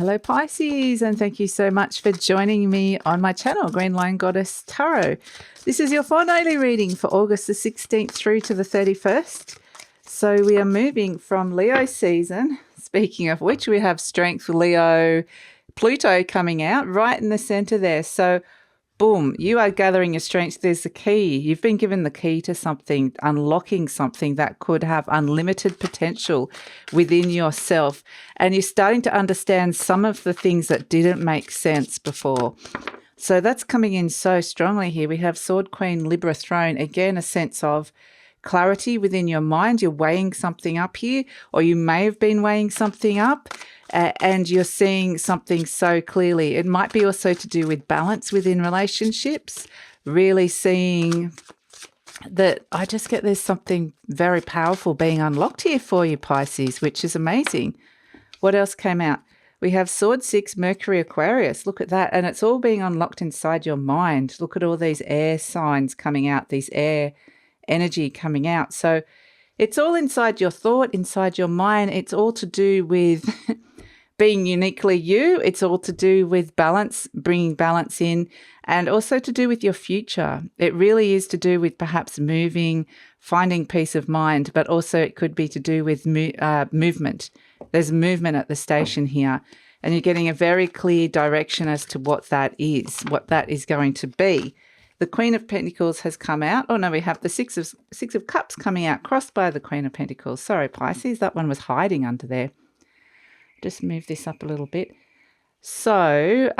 Hello Pisces, and thank you so much for joining me on my channel, Green Lion Goddess Tarot. This is your fortnightly reading for August the 16th through to the 31st. So we are moving from Leo season. Speaking of which, we have Strength Leo, Pluto coming out right in the center there. So boom, you are gathering your strength. There's the key. You've been given the key to something, unlocking something that could have unlimited potential within yourself. And you're starting to understand some of the things that didn't make sense before. So that's coming in so strongly here. We have Sword Queen, Libra Throne. Again, a sense of clarity within your mind. You're weighing something up here, or you may have been weighing something up. And you're seeing something so clearly. It might be also to do with balance within relationships, really seeing that I just get there's something very powerful being unlocked here for you, Pisces, which is amazing. What else came out? We have Sword 6, Mercury, Aquarius. Look at that. And it's all being unlocked inside your mind. Look at all these air signs coming out, these air energy coming out. So it's all inside your thought, inside your mind. It's all to do with being uniquely you. It's all to do with balance, bringing balance in, and also to do with your future. It really is to do with perhaps moving, finding peace of mind, but also it could be to do with movement. There's movement at the station here, and you're getting a very clear direction as to what that is going to be. The Queen of Pentacles has come out. Oh no, we have the Six of Cups coming out, crossed by the Queen of Pentacles. Sorry, Pisces, that one was hiding under there. Just move this up a little bit. So,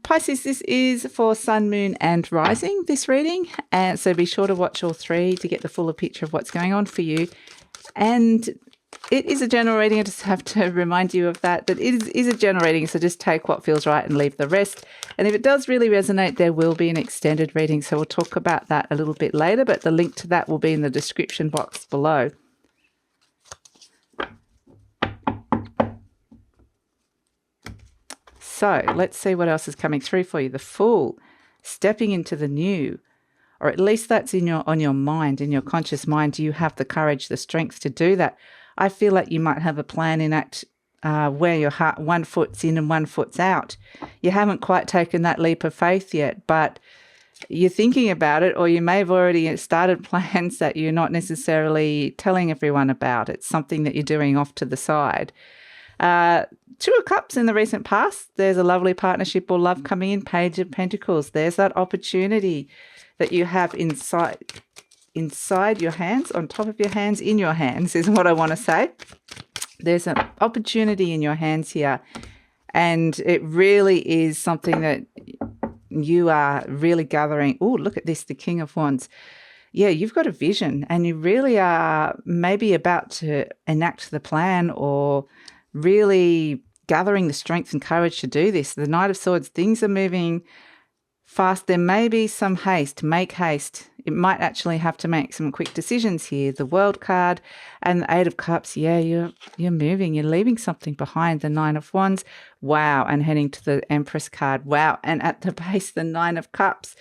Pisces, this is for Sun, Moon and Rising, this reading. And so be sure to watch all three to get the fuller picture of what's going on for you. And it is a general reading. I just have to remind you of that it is a general reading. So just take what feels right and leave the rest. And if it does really resonate, there will be an extended reading. So we'll talk about that a little bit later, but the link to that will be in the description box below. So let's see what else is coming through for you. The Fool, stepping into the new, or at least that's on your mind, in your conscious mind. Do you have the courage, the strength to do that? I feel like you might have a plan in act where your heart, one foot's in and one foot's out. You haven't quite taken that leap of faith yet, but you're thinking about it, or you may have already started plans that you're not necessarily telling everyone about. It's something that you're doing off to the side. Two of Cups in the recent past. There's a lovely partnership or love coming in. Page of Pentacles. There's that opportunity that you have inside your hands, on top of your hands, in your hands is what I want to say. There's an opportunity in your hands here, and it really is something that you are really gathering. Oh, look at this, the King of Wands. Yeah, you've got a vision, and you really are maybe about to enact the plan, or really gathering the strength and courage to do this. The Knight of Swords, things are moving fast. There may be some haste. Make haste. It might actually have to make some quick decisions here. The World card and the Eight of Cups. Yeah, you're moving. You're leaving something behind. The Nine of Wands. Wow. And heading to the Empress card. Wow. And at the base, the Nine of Cups.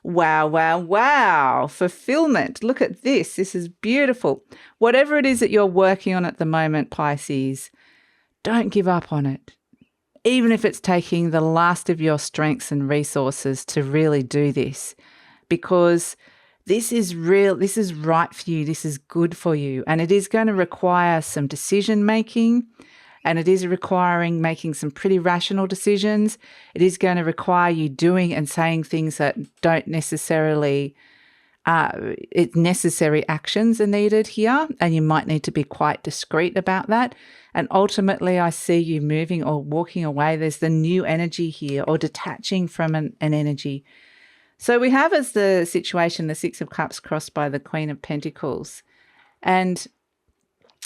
Wow, wow, wow. Fulfillment. Look at this. This is beautiful. Whatever it is that you're working on at the moment, Pisces, don't give up on it. Even if it's taking the last of your strengths and resources to really do this, because this is real, this is right for you, this is good for you, and it is going to require some decision making, and it is requiring making some pretty rational decisions. It is going to require you doing and saying things that don't necessarily necessary actions are needed here, and you might need to be quite discreet about that. And ultimately, I see you moving or walking away. There's the new energy here, or detaching from an energy. So we have as the situation the Six of Cups crossed by the Queen of Pentacles. And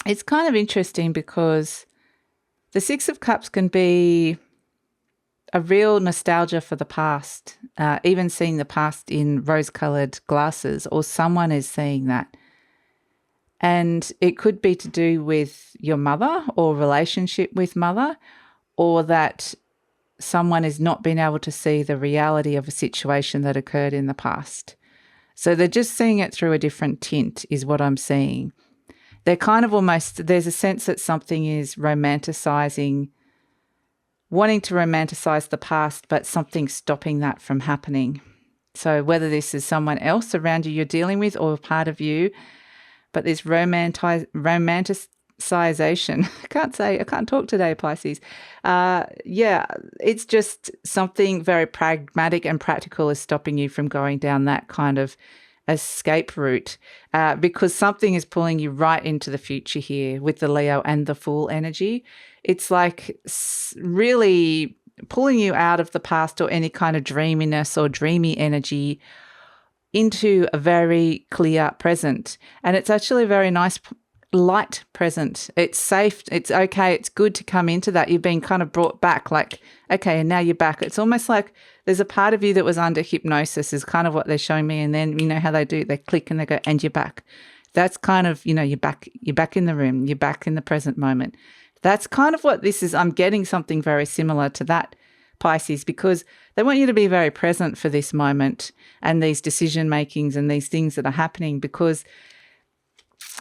it's kind of interesting because the Six of Cups can be a real nostalgia for the past, even seeing the past in rose-coloured glasses, or someone is seeing that. And it could be to do with your mother or relationship with mother, or that someone is not being able to see the reality of a situation that occurred in the past. So they're just seeing it through a different tint is what I'm seeing. They're kind of almost, there's a sense that something is romanticizing wanting to romanticize the past, but something stopping that from happening. So whether this is someone else around you you're dealing with or part of you, but this romanticization, I can't talk today, Pisces. It's just something very pragmatic and practical is stopping you from going down that kind of escape route, because something is pulling you right into the future here with the Leo and the Fool energy. It's like really pulling you out of the past or any kind of dreaminess or dreamy energy into a very clear present. And it's actually a very nice light present. It's safe. It's okay. It's good to come into that. You've been kind of brought back, like, okay, and now you're back. It's almost like there's a part of you that was under hypnosis is kind of what they're showing me. And then you know how they do, they click and they go, and you're back. That's kind of, you're back in the room. You're back in the present moment. That's kind of what this is. I'm getting something very similar to that, Pisces, because they want you to be very present for this moment and these decision makings and these things that are happening, because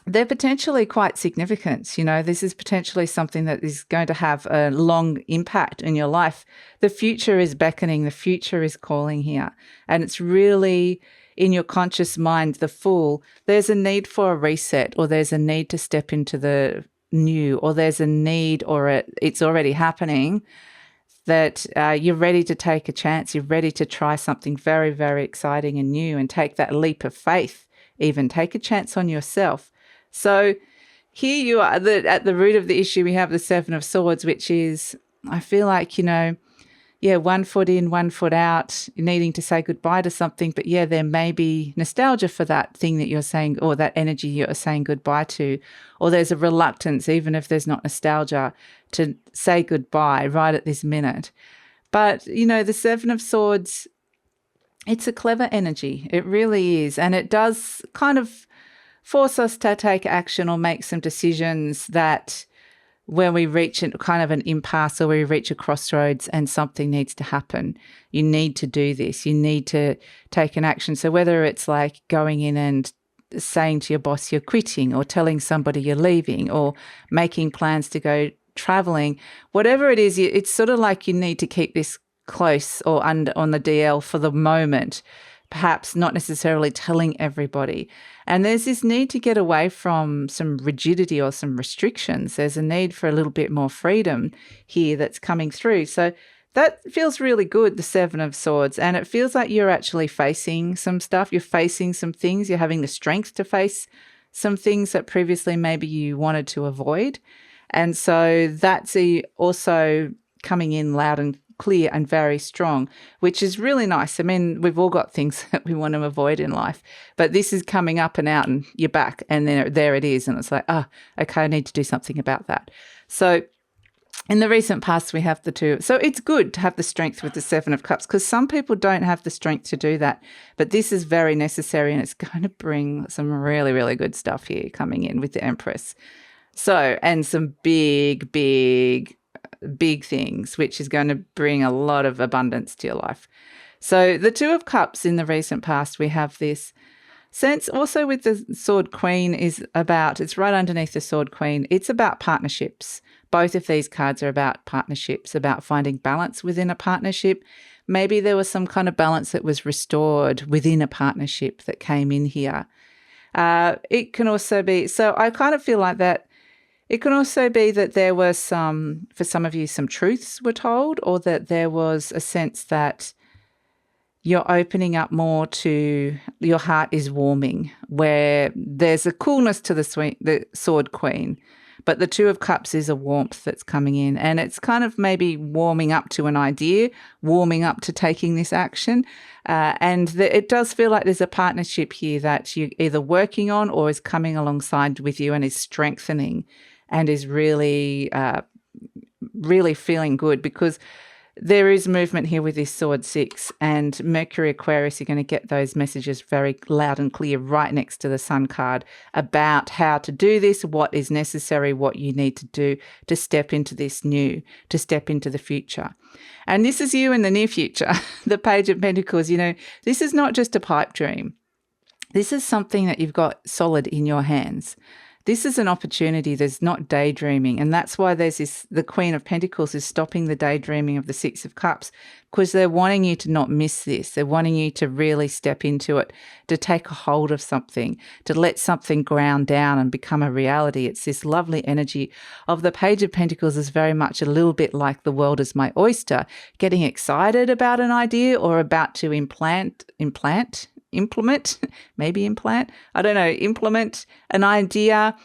they're potentially quite significant. This is potentially something that is going to have a long impact in your life. The future is beckoning. The future is calling here. And it's really in your conscious mind, the Fool, there's a need for a reset, or there's a need to step into the new, or there's a need, or it's already happening, that you're ready to take a chance. You're ready to try something very, very exciting and new and take that leap of faith, even take a chance on yourself. So here you are at the root of the issue. We have the Seven of Swords, which is, I feel like, 1 foot in, 1 foot out, needing to say goodbye to something. But there may be nostalgia for that thing that you're saying, or that energy you're saying goodbye to, or there's a reluctance, even if there's not nostalgia, to say goodbye right at this minute. But, the Seven of Swords, it's a clever energy. It really is. And it does kind of force us to take action or make some decisions that when we reach kind of an impasse, or we reach a crossroads and something needs to happen, you need to do this. You need to take an action. So whether it's like going in and saying to your boss you're quitting, or telling somebody you're leaving, or making plans to go traveling, whatever it is, it's sort of like you need to keep this close or on the DL for the moment, perhaps not necessarily telling everybody. And there's this need to get away from some rigidity or some restrictions. There's a need for a little bit more freedom here that's coming through. So that feels really good, the Seven of Swords. And it feels like you're actually facing some stuff. You're facing some things. You're having the strength to face some things that previously maybe you wanted to avoid. And so that's also coming in loud and clear and very strong, which is really nice. I mean, we've all got things that we want to avoid in life, but this is coming up and out and you're back, and then there it is. And it's like, okay, I need to do something about that. So in the recent past, we have the two. So it's good to have the strength with the Seven of Cups, because some people don't have the strength to do that. But this is very necessary, and it's going to bring some really, really good stuff here coming in with the Empress. So, and some big things, which is going to bring a lot of abundance to your life. So the Two of Cups in the recent past, we have this sense also with the Sword Queen it's right underneath the Sword Queen. It's about partnerships. Both of these cards are about partnerships, about finding balance within a partnership. Maybe there was some kind of balance that was restored within a partnership that came in here. It can also be, so I kind of feel like that. It can also be that there was for some of you, some truths were told, or that there was a sense that you're opening up more to, your heart is warming, where there's a coolness to the Sword Queen, but the Two of Cups is a warmth that's coming in, and it's kind of maybe warming up to an idea, warming up to taking this action. It does feel like there's a partnership here that you're either working on or is coming alongside with you and is strengthening and is really, really feeling good, because there is movement here with this Sword 6, and Mercury Aquarius, you're going to get those messages very loud and clear right next to the Sun card about how to do this, what is necessary, what you need to do to step into this new, to step into the future. And this is you in the near future. The Page of Pentacles, this is not just a pipe dream. This is something that you've got solid in your hands. This is an opportunity. There's not daydreaming. And that's why there's the Queen of Pentacles is stopping the daydreaming of the Six of Cups, because they're wanting you to not miss this. They're wanting you to really step into it, to take a hold of something, to let something ground down and become a reality. It's this lovely energy of the Page of Pentacles is very much a little bit like the world is my oyster, getting excited about an idea or about to implement, an idea.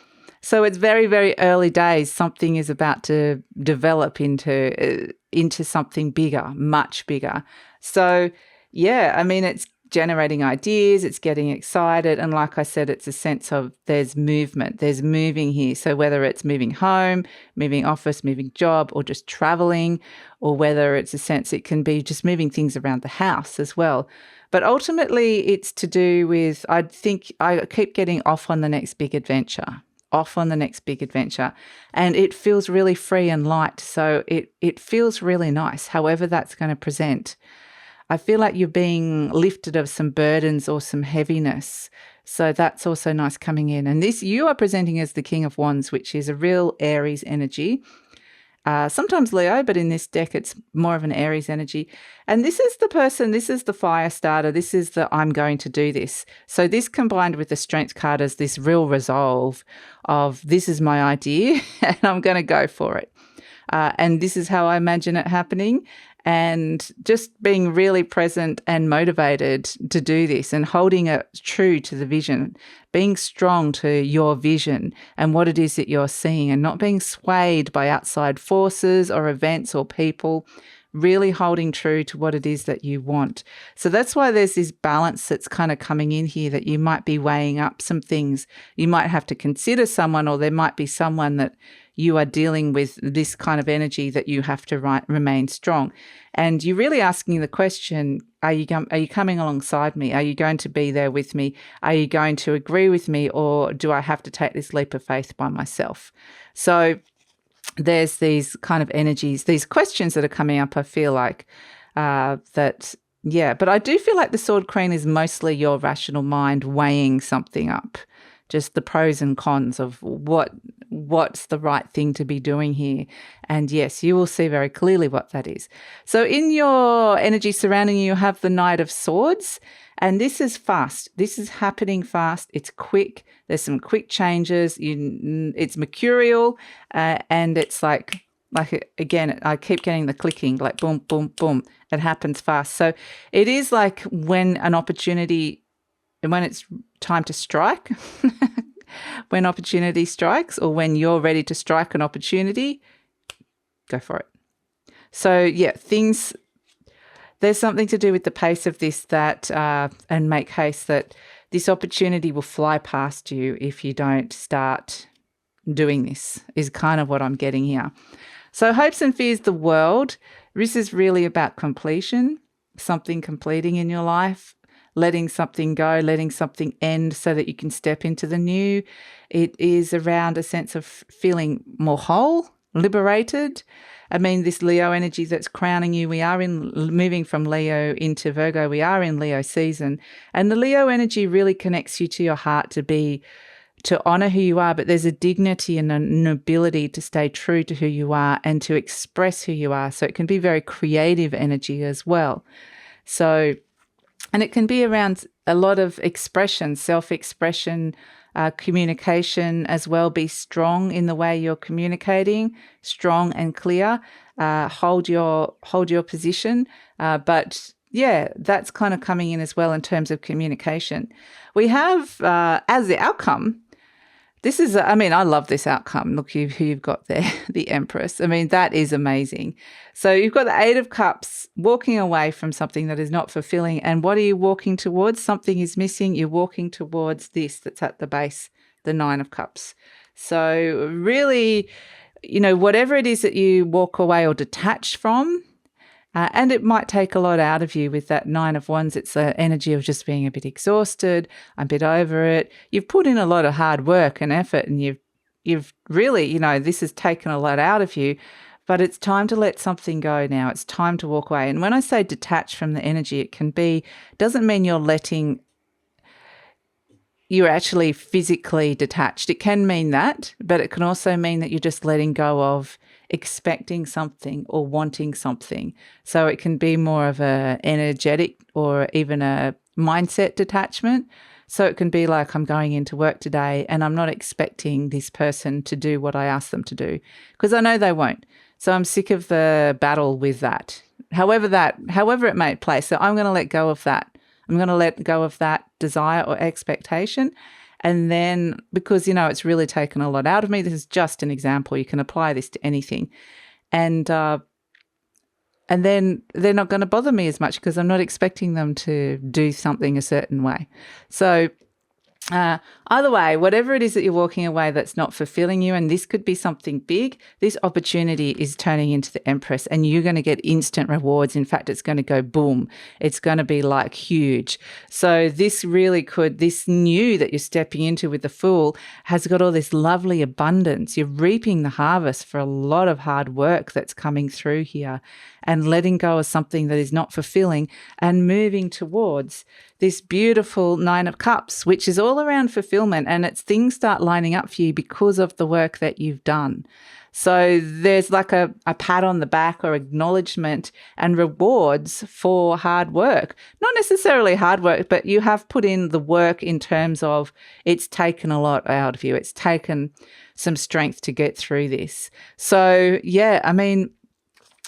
So it's very, very early days. Something is about to develop into something bigger, much bigger. So yeah, I mean, it's generating ideas, it's getting excited. And like I said, it's a sense of there's movement, there's moving here. So whether it's moving home, moving office, moving job, or just traveling, or whether it's a sense it can be just moving things around the house as well. But ultimately, it's to do with, I think I keep getting off on the next big adventure, and it feels really free and light. So it feels really nice, however that's going to present. I feel like you're being lifted of some burdens or some heaviness. So that's also nice coming in. And this, you are presenting as the King of Wands, which is a real Aries energy. Sometimes Leo, but in this deck, it's more of an Aries energy. And this is the person, this is the fire starter. This is the I'm going to do this. So this combined with the Strength card is this real resolve of this is my idea and I'm going to go for it. And this is how I imagine it happening. And just being really present and motivated to do this and holding it true to the vision, being strong to your vision and what it is that you're seeing, and not being swayed by outside forces or events or people, really holding true to what it is that you want. So that's why there's this balance that's kind of coming in here, that you might be weighing up some things. You might have to consider someone, or there might be someone that you are dealing with this kind of energy that you have to remain strong. And you're really asking the question, are you coming alongside me? Are you going to be there with me? Are you going to agree with me? Or do I have to take this leap of faith by myself? So there's these kind of energies, these questions that are coming up, I feel like, but I do feel like the Sword Queen is mostly your rational mind weighing something up, just the pros and cons of what's the right thing to be doing here. And yes, you will see very clearly what that is. So in your energy surrounding you, you have the Knight of Swords, and this is fast. This is happening fast. It's quick. There's some quick changes. It's mercurial, and it's like again, I keep getting the clicking, like boom, boom, boom. It happens fast. So it is like when an opportunity, when it's time to strike, when opportunity strikes, or when you're ready to strike an opportunity, go for it. So yeah, there's something to do with the pace of this and make haste, that this opportunity will fly past you if you don't start doing this, is kind of what I'm getting here. So hopes and fears the world. This is really about completion, something completing in your life, letting something go, letting something end so that you can step into the new. It is around a sense of feeling more whole, liberated. I mean, this Leo energy that's crowning you, we are moving from Leo into Virgo, we are in Leo season. And the Leo energy really connects you to your heart to honor who you are, but there's a dignity and an ability to stay true to who you are and to express who you are. So it can be very creative energy as well. So, and it can be around a lot of expression, self-expression, communication as well. Be strong in the way you're communicating, strong and clear. Hold your position. But yeah, that's kind of coming in as well in terms of communication. We have as the outcome. This is, I love this outcome. Look who you've got there, the Empress. I mean, that is amazing. So you've got the Eight of Cups, walking away from something that is not fulfilling. And what are you walking towards? Something is missing. You're walking towards this that's at the base, the Nine of Cups. So really, whatever it is that you walk away or detach from, and it might take a lot out of you with that Nine of Wands. It's the energy of just being a bit exhausted, a bit over it. You've put in a lot of hard work and effort, and you've really, this has taken a lot out of you, but it's time to let something go now. It's time to walk away. And when I say detach from the energy, doesn't mean you're letting you're actually physically detached. It can mean that, but it can also mean that you're just letting go of expecting something or wanting something. So it can be more of a energetic or even a mindset detachment. So it can be like, I'm going into work today and I'm not expecting this person to do what I ask them to do because I know they won't. So I'm sick of the battle with that. However it may play. So I'm going to let go of that. I'm going to let go of that desire or expectation. And then, because, it's really taken a lot out of me, this is just an example. You can apply this to anything. And then they're not going to bother me as much because I'm not expecting them to do something a certain way. So either way, whatever it is that you're walking away that's not fulfilling you, and this could be something big, this opportunity is turning into the Empress and you're going to get instant rewards. In fact, it's going to go boom. It's going to be like huge. So this new that you're stepping into with the Fool has got all this lovely abundance. You're reaping the harvest for a lot of hard work that's coming through here, and letting go of something that is not fulfilling and moving towards this beautiful 9 of Cups, which is all around fulfillment, and it's things start lining up for you because of the work that you've done. So there's like a pat on the back or acknowledgement and rewards for hard work. Not necessarily hard work, but you have put in the work in terms of it's taken a lot out of you. It's taken some strength to get through this. So yeah, I mean,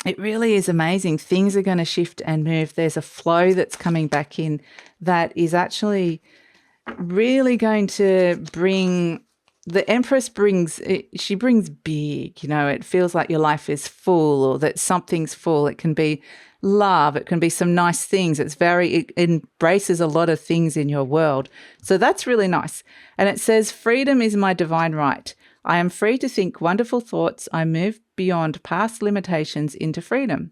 it really is amazing. Things are going to shift and move. There's a flow that's coming back in that is actually really going to bring, the Empress brings big, it feels like your life is full or that something's full. It can be love. It can be some nice things. It embraces a lot of things in your world. So that's really nice. And it says, freedom is my divine right. I am free to think wonderful thoughts. I move beyond past limitations into freedom.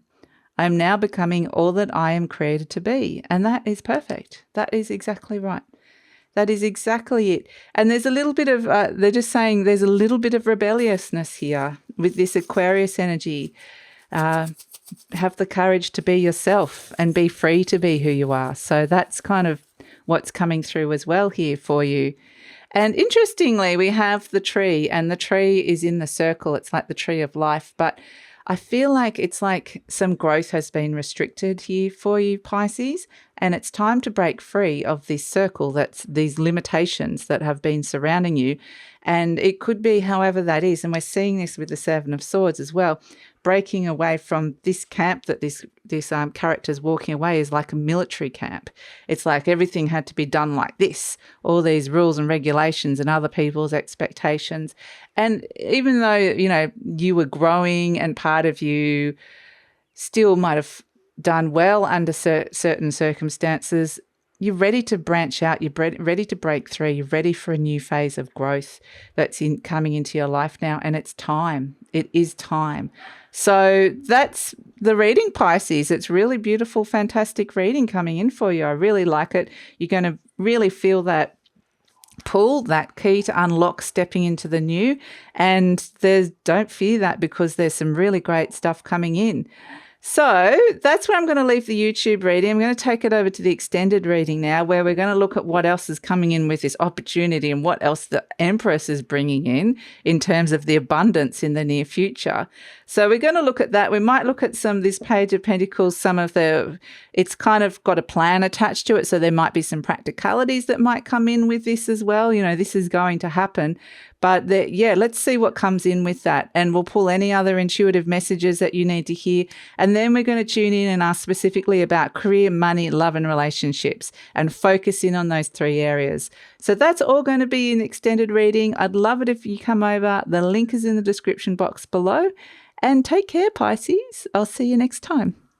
I am now becoming all that I am created to be. And that is perfect. That is exactly right. That is exactly it. And there's a little bit of, they're just saying there's a little bit of rebelliousness here with this Aquarius energy. Have the courage to be yourself and be free to be who you are. So that's kind of what's coming through as well here for you. And interestingly, we have the tree, and the tree is in the circle. It's like the tree of life. But I feel like it's like some growth has been restricted here for you, Pisces, and it's time to break free of this circle, that's these limitations that have been surrounding you. And it could be however that is. And we're seeing this with the Seven of Swords as well. Breaking away from this camp that this character's walking away is like a military camp. It's like everything had to be done like this, all these rules and regulations and other people's expectations. And even though, you were growing and part of you still might have done well under certain circumstances, you're ready to branch out. You're ready to break through. You're ready for a new phase of growth that's coming into your life now. And it's time. It is time. So that's the reading, Pisces. It's really beautiful, fantastic reading coming in for you. I really like it. You're going to really feel that pull, that key to unlock stepping into the new. And don't fear that, because there's some really great stuff coming in. So that's where I'm going to leave the YouTube reading. I'm going to take it over to the extended reading now, where we're going to look at what else is coming in with this opportunity and what else the Empress is bringing in terms of the abundance in the near future. So we're going to look at that. We might look at this Page of Pentacles, it's kind of got a plan attached to it. So there might be some practicalities that might come in with this as well. This is going to happen. But let's see what comes in with that. And we'll pull any other intuitive messages that you need to hear. And then we're going to tune in and ask specifically about career, money, love, and relationships, and focus in on those 3 areas. So that's all going to be an extended reading. I'd love it if you come over. The link is in the description box below. And take care, Pisces. I'll see you next time.